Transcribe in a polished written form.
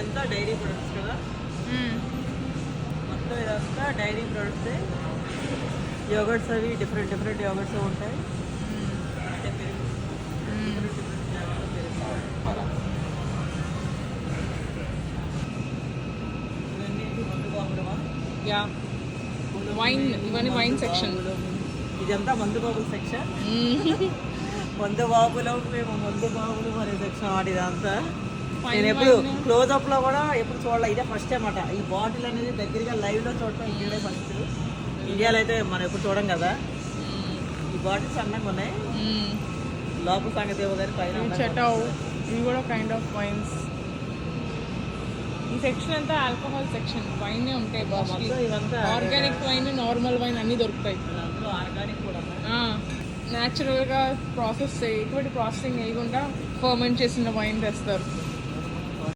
ఇదంతా dairy products కదా, మొత్తం ఇదంతా డైరీ ప్రొడక్ట్సే. యోగర్ట్స్ అవి డిఫరెంట్ డిఫరెంట్ యోగర్ట్స్ ఉంటాయి. అంటే పెరుగు డిఫరెంట్ డిఫరెంట్ ఫ్లేవర్లో పెరుగు అలా. ఇవన్నీ మందు బాబులమా? Yeah, wine. ఇవన్నీ వైన్ సెక్షన్. ఇదంతా మందు బాబుల సెక్షన్. మందు బాబులో మేము మందు బాబులు అనే సెక్షన్ వాటి ఇదంతా. నేను ఎప్పుడు క్లోజ్అప్ లో కూడా ఎప్పుడు చూడాలి, ఇదే ఫస్ట్ టైం అట. ఈ బాటిల్ అనేది దగ్గరగా లైవ్ లో చూడటం ఇదే ఫస్ట్. ఇండియాలో అయితే మనం ఎప్పుడు చూడం కదా. ఈ బాటిల్స్ అందంగా ఉన్నాయి. లోపల సంగతి ఏమో కానీ పైన ఇవి కూడా కైండ్ ఆఫ్ వైన్స్. ఈ సెక్షన్ అంతా ఆల్కహాల్ సెక్షన్. వైన్ ఉంటాయి, ఆర్గానిక్ వైన్, నార్మల్ వైన్ అన్ని దొరుకుతాయి. అందులో ఆర్గానిక్ కూడా న్యాచురల్గా ప్రాసెస్ ఎటువంటి ప్రాసెసింగ్ వేయకుండా ఫర్మెంట్ చేసిన వైన్ తెస్తారు.